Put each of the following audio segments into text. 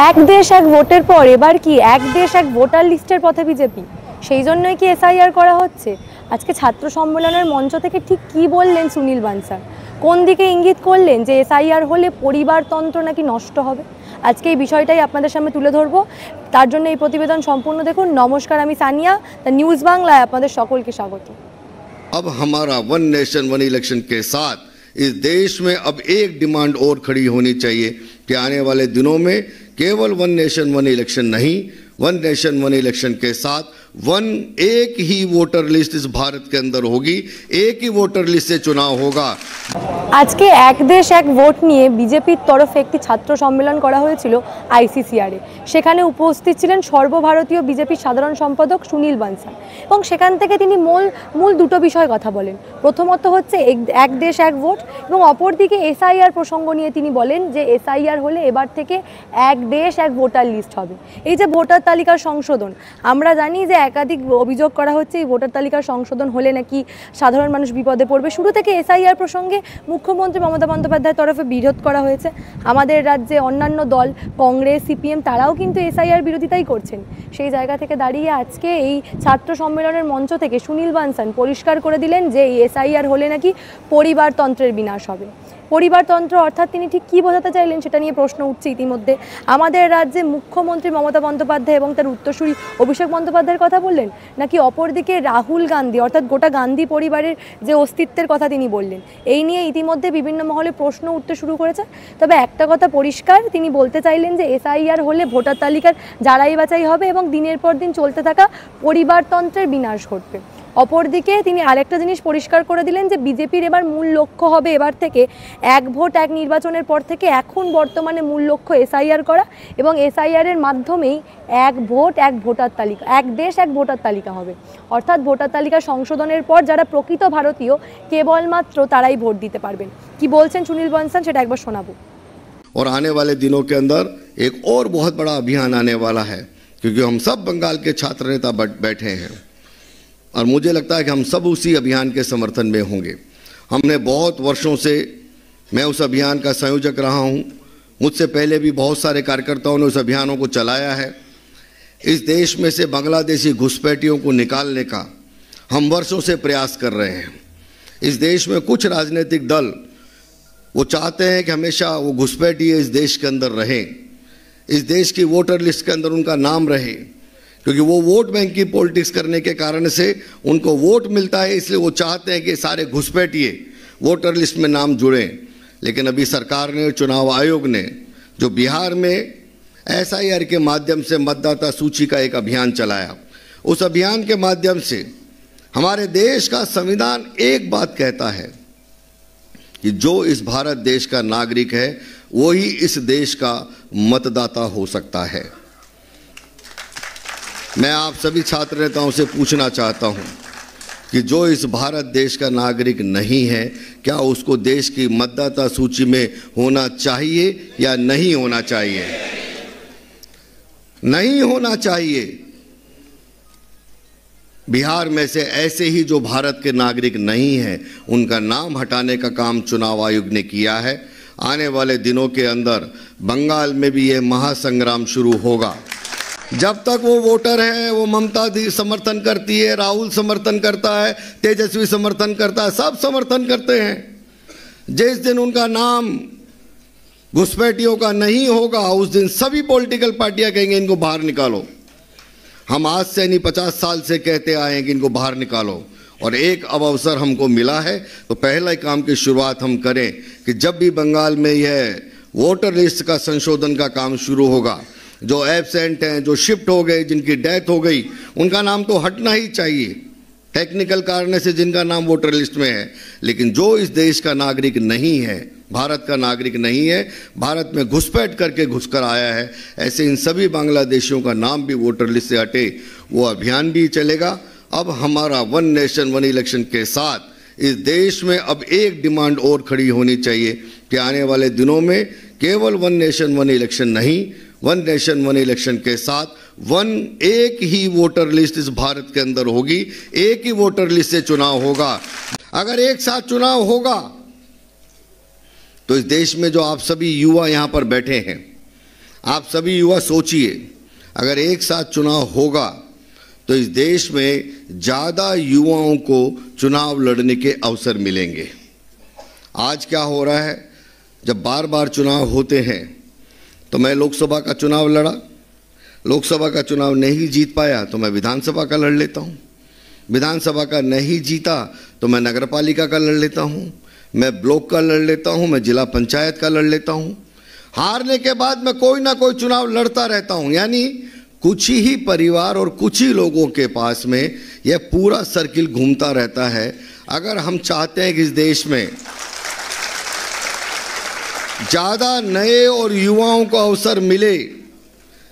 এক দেশ এক ভোটের পর এবার কি এক দেশ এক ভোটার লিস্টের পথে বিজেপি? সেই জন্যই কি এসআইআর করা হচ্ছে? আজকে ছাত্র সম্মেলনের মঞ্চ থেকে ঠিক কি বললেন সুনীল বানসাল? কোন দিকে ইঙ্গিত করলেন যে এসআইআর হলে পরিবারতন্ত্র নাকি নষ্ট হবে? আজকে এই বিষয়টাই আপনাদের সামনে তুলে ধরবো। তার জন্য এই প্রতিবেদন সম্পূর্ণ দেখুন। নমস্কার, আমি সানিয়া, দ্য নিউজ বাংলায় আপনাদের সকলকে স্বাগত। अब हमारा वन नेशन वन इलेक्शन के साथ इस देश में अब एक डिमांड और खड़ी होनी चाहिए कि आने वाले दिनों में केवल वन नेशन वन इलेक्शन नहीं, वन नेशन वन इलेक्शन के साथ एक ही वोटर लिस्ट इस भारत के अंदर होगी, एक ही वोटर लिस्ट से चुनाव होगा। আজকে এক দেশ এক ভোট নিয়ে বিজেপির তরফে একটি ছাত্র সম্মেলন করা হয়েছিল আইসিসিআরে। সেখানে উপস্থিত ছিলেন সর্বভারতীয় বিজেপির সাধারণ সম্পাদক সুনীল বানসাল এবং সেখান থেকে তিনি মূল দুটো বিষয়ে কথা বলেন। প্রথমত হচ্ছে এক দেশ এক ভোট এবং অপরদিকে এসআইআর প্রসঙ্গ নিয়ে তিনি বলেন যে এসআইআর হলে এবার থেকে এক দেশ এক ভোটার লিস্ট হবে। এই যে ভোটার তালিকার সংশোধন, আমরা জানি যে একাধিক অভিযোগ করা হচ্ছে এই ভোটার তালিকার সংশোধন হলে নাকি সাধারণ মানুষ বিপদে পড়বে। শুরু থেকে এসআইআর প্রসঙ্গে মুখ্যমন্ত্রী মমতা বন্দ্যোপাধ্যায়ের তরফে বিরোধ করা হয়েছে। আমাদের রাজ্যে অন্যান্য দল কংগ্রেস, সিপিএম তারাও কিন্তু এসআইআর বিরোধিতাই করছেন। সেই জায়গা থেকে দাঁড়িয়ে আজকে এই ছাত্র সম্মেলনের মঞ্চ থেকে সুনীল বানসাল পরিষ্কার করে দিলেন যে এই এসআইআর হলে নাকি পরিবারতন্ত্রের বিনাশ হবে। পরিবারতন্ত্র অর্থাৎ তিনি ঠিক কী বোঝাতে চাইলেন সেটা নিয়ে প্রশ্ন উঠছে ইতিমধ্যে। আমাদের রাজ্যে মুখ্যমন্ত্রী মমতা বন্দ্যোপাধ্যায় এবং তার উত্তরসূরি অভিষেক বন্দ্যোপাধ্যায়ের কথা বললেন, নাকি অপরদিকে রাহুল গান্ধী অর্থাৎ গোটা গান্ধী পরিবারের যে অস্তিত্বের কথা তিনি বললেন? এই নিয়ে ইতিমধ্যে বিভিন্ন মহলে প্রশ্ন উঠতে শুরু করেছে। তবে একটা কথা পরিষ্কার, তিনি বলতে চাইলেন যে এসআইআর হলে ভোটার তালিকার যারাই বাছাই হবে এবং দিনের পর দিন চলতে থাকা পরিবারতন্ত্রের বিনাশ ঘটবে। অপরদিকে তিনি আরেকটা জিনিস পরিষ্কার করে দিলেন যে বিজেপির এবার মূল লক্ষ্য হবে এবার থেকে এক ভোট এক নির্বাচনের পর থেকে এখন বর্তমানে মূল লক্ষ্য এসআইআর করা এবং এসআইআরের মাধ্যমেই এক ভোট এক ভোটার তালিকা, এক দেশ এক ভোটার তালিকা হবে। অর্থাৎ ভোটার তালিকা সংশোধনের পর যারা প্রকৃত ভারতীয় কেবলমাত্র তারাই ভোট দিতে পারবেন। কি বলছেন সুনীল বানসাল সেটা একবার শোনাবো। और आने वाले दिनों के अंदर एक और बहुत बड़ा अभियान आने वाला है, क्योंकि हम सब बंगाल के छात्र नेता बैठे हैं और मुझे लगता है कि हम सब उसी अभियान के समर्थन में होंगे। हमने बहुत वर्षों से, मैं उस अभियान का संयोजक रहा हूं, मुझसे पहले भी बहुत सारे कार्यकर्ताओं ने उस अभियानों को चलाया है। इस देश में से बांग्लादेशी घुसपैठियों को निकालने का हम वर्षों से प्रयास कर रहे हैं। इस देश में कुछ राजनीतिक दल वो चाहते हैं कि हमेशा वो घुसपैठिए इस देश के अंदर रहें, इस देश की वोटर लिस्ट के अंदर उनका नाम रहे, क्योंकि वो वोट बैंक की पॉलिटिक्स करने के कारण से उनको वोट मिलता है, इसलिए वो चाहते हैं कि सारे घुसपैठिए वोटर लिस्ट में नाम जुड़ें। लेकिन अभी सरकार ने, चुनाव आयोग ने जो बिहार में एसआईआर के माध्यम से मतदाता सूची का एक अभियान चलाया, उस अभियान के माध्यम से हमारे देश का संविधान एक बात कहता है कि जो इस भारत देश का नागरिक है वही इस देश का मतदाता हो सकता है। मैं आप सभी छात्र नेताओं से पूछना चाहता हूं कि जो इस भारत देश का नागरिक नहीं है, क्या उसको देश की मतदाता सूची में होना चाहिए या नहीं होना चाहिए? नहीं होना चाहिए। बिहार में से ऐसे ही जो भारत के नागरिक नहीं हैं, उनका नाम हटाने का काम चुनाव आयोग ने किया है। आने वाले दिनों के अंदर बंगाल में भी यह महासंग्राम शुरू होगा। जब तक वो वोटर है, वो ममता दी समर्थन करती है, राहुल समर्थन करता है, तेजस्वी समर्थन करता है, सब समर्थन करते हैं। जिस दिन उनका नाम घुसपैठियों का नहीं होगा, उस दिन सभी पॉलिटिकल पार्टियां कहेंगे इनको बाहर निकालो। हम आज से नहीं 50 साल से कहते आए हैं कि इनको बाहर निकालो, और एक अब अवसर हमको मिला है तो पहला ही काम की शुरुआत हम करें कि जब भी बंगाल में यह वोटर लिस्ट का संशोधन का काम शुरू होगा, जो एब्सेंट हैं, जो शिफ्ट हो गए, जिनकी डेथ हो गई, उनका नाम तो हटना ही चाहिए टेक्निकल कारण से, जिनका नाम वोटर लिस्ट में है। लेकिन जो इस देश का नागरिक नहीं है, भारत का नागरिक नहीं है, भारत में घुसपैठ करके घुसकर आया है, ऐसे इन सभी बांग्लादेशियों का नाम भी वोटर लिस्ट से हटे, वो अभियान भी चलेगा। अब हमारा वन नेशन वन इलेक्शन के साथ इस देश में अब एक डिमांड और खड़ी होनी चाहिए कि आने वाले दिनों में केवल वन नेशन वन इलेक्शन नहीं, वन नेशन वन इलेक्शन के साथ एक ही वोटर लिस्ट इस भारत के अंदर होगी, एक ही वोटर लिस्ट से चुनाव होगा। अगर एक साथ चुनाव होगा तो इस देश में जो आप सभी युवा यहाँ पर बैठे हैं, आप सभी युवा सोचिए, अगर एक साथ चुनाव होगा तो इस देश में ज़्यादा युवाओं को चुनाव लड़ने के अवसर मिलेंगे। आज क्या हो रहा है, जब बार बार चुनाव होते हैं तो मैं लोकसभा का चुनाव लड़ा, लोकसभा का चुनाव नहीं जीत पाया तो मैं विधानसभा का लड़ लेता हूँ, विधानसभा का नहीं जीता तो मैं नगरपालिका का लड़ लेता हूँ, मैं ब्लॉक का लड़ लेता हूँ, मैं जिला पंचायत का लड़ लेता हूँ। हारने के बाद मैं कोई ना कोई चुनाव लड़ता रहता हूँ। यानी कुछ ही परिवार और कुछ ही लोगों के पास में यह पूरा सर्किल घूमता रहता है। अगर हम चाहते हैं कि इस देश में ज़्यादा नए और युवाओं को अवसर मिले,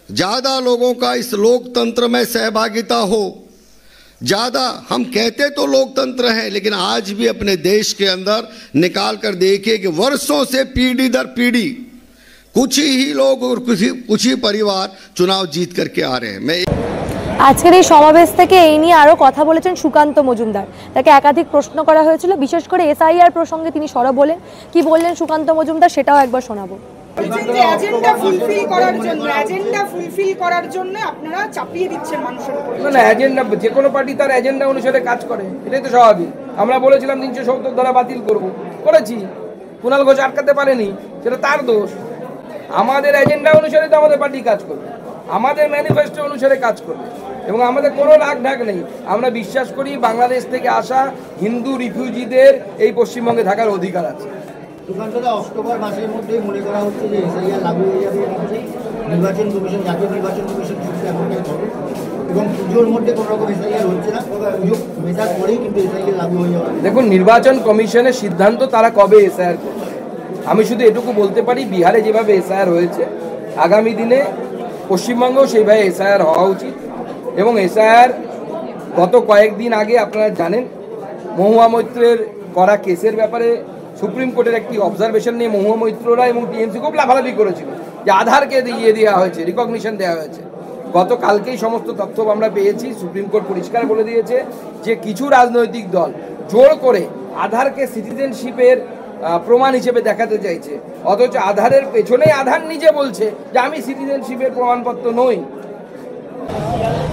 ज़्यादा लोगों का इस लोकतंत्र में सहभागिता हो, ज़्यादा, हम कहते तो लोकतंत्र है लेकिन आज भी अपने देश के अंदर निकाल कर देखिए कि वर्षों से पीढ़ी दर पीढ़ी कुछ ही लोग और कुछ ही परिवार चुनाव जीत करके आ रहे हैं। मैं আজকের এই সমাবেশ থেকে এই নিয়ে আরও কথা বলেছেন সুকান্ত মজুমদার। তাকে একাধিক প্রশ্ন করা হয়েছিল, বিশেষ করে এসআইআর প্রসঙ্গে তিনি সরব বলেন। কি বললেন সুকান্ত মজুমদার সেটাও একবার শোনাবো। এজেন্ডা ফুলফিল করার জন্য আপনারা চাপিয়ে দিচ্ছেন মানুষের উপর। না, এজেন্ডা, যে কোনো পার্টি তার এজেন্ডা অনুসারে কাজ করে, এটাই তো স্বাভাবিক। আমরা বলেছিলাম 370 ধারা বাতিল করব, করেছি, কুণাল ঘোষ আটকাতে পারেনি, সেটা তার দোষ। আমাদের এজেন্ডা অনুসারে তো আমাদের পার্টি কাজ করবে, আমাদের ম্যানিফেস্টো অনুসারে কাজ করবে এবং আমাদের কোনো রাগ ঢাক নেই। আমরা বিশ্বাস করি বাংলাদেশ থেকে আসা হিন্দু রিফিউজিদের এই পশ্চিমবঙ্গে থাকার অধিকার আছে। অক্টোবর মাসের মধ্যেই মনে করা হচ্ছে যে এসআইআর লাগু হয়ে যাবে, নির্বাচন কমিশন, জাতীয় নির্বাচন কমিশন এবং পুজোর মধ্যে কোনো রকম এসআইআর হচ্ছে না, পুজো মেটার পরেই কিন্তু এসআইআর লাগু হয়ে যাবে। দেখুন, নির্বাচন কমিশনের সিদ্ধান্ত তারা কবে এসআইআর করবে। আমি শুধু এটুকু বলতে পারি, বিহারে যেভাবে এসআইআর হয়েছে আগামী দিনে পশ্চিমবঙ্গেও সেইভাবে এসআইআর হওয়া উচিত। এবং এসআইআর গত কয়েকদিন আগে আপনারা জানেন মহুয়া মৈত্রের করা কেসের ব্যাপারে সুপ্রিম কোর্টের একটি অবজারভেশন নিয়ে মহুয়া মৈত্ররা এবং টিএমসি খুব লাফালাফি করেছিল যে আধারকে দিয়ে দেওয়া হয়েছে, রিকগনিশন দেওয়া হয়েছে। গতকালকেই সমস্ত তথ্য আমরা পেয়েছি, সুপ্রিম কোর্ট পরিষ্কার বলে দিয়েছে যে কিছু রাজনৈতিক দল জোর করে আধারকে সিটিজেনশিপের প্রমাণ হিসেবে দেখাতে চাইছে, অথচ আধারের পেছনেই আধার নিজে বলছে যে আমি সিটিজেনশিপের প্রমাণপত্র নই।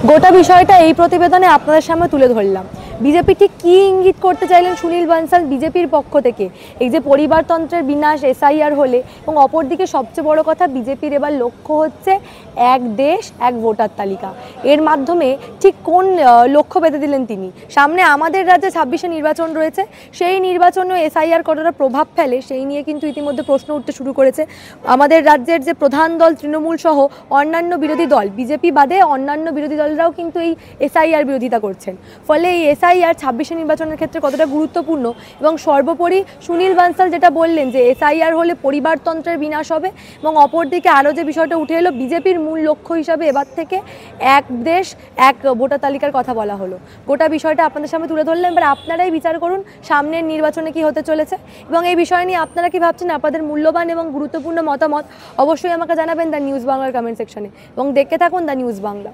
গোটা বিষয়টা এই প্রতিবেদনে আপনাদের সামনে তুলে ধরলাম। বিজেপি ঠিক কী ইঙ্গিত করতে চাইলেন সুনীল বানসাল বিজেপির পক্ষ থেকে, এই যে পরিবারতন্ত্রের বিনাশ এসআইআর হলে, এবং অপরদিকে সবচেয়ে বড় কথা বিজেপির এবার লক্ষ্য হচ্ছে এক দেশ এক ভোটার তালিকা। এর মাধ্যমে ঠিক কোন লক্ষ্য বেঁধে দিলেন তিনি। সামনে আমাদের রাজ্যে 26শে নির্বাচন রয়েছে, সেই নির্বাচনেও এসআইআর কতটা প্রভাব ফেলে সেই নিয়ে কিন্তু ইতিমধ্যে প্রশ্ন উঠতে শুরু করেছে। আমাদের রাজ্যের যে প্রধান দল তৃণমূল সহ অন্যান্য বিরোধী দল, বিজেপি বাদে অন্যান্য বিরোধী দলরাও কিন্তু এই এসআইআর বিরোধিতা করছেন। ফলে এই এসআইআর 26শে নির্বাচনের ক্ষেত্রে কতটা গুরুত্বপূর্ণ, এবং সর্বোপরি সুনীল বানসাল যেটা বললেন যে এসআইআর হলে পরিবারতন্ত্রের বিনাশ হবে, এবং অপরদিকে আরও যে বিষয়টা উঠে এলো বিজেপির মূল লক্ষ্য হিসাবে এবার থেকে এক দেশ এক ভোটার তালিকার কথা বলা হলো। গোটা বিষয়টা আপনাদের সামনে তুলে ধরলেন। এবার আপনারাই বিচার করুন সামনের নির্বাচনে কি হতে চলেছে, এবং এই বিষয় নিয়ে আপনারা কি ভাবছেন, আপনাদের মূল্যবান এবং গুরুত্বপূর্ণ মতামত অবশ্যই আমাকে জানাবেন দ্য নিউজ বাংলার কমেন্ট সেকশনে, এবং দেখতে থাকুন দ্য নিউজ বাংলা।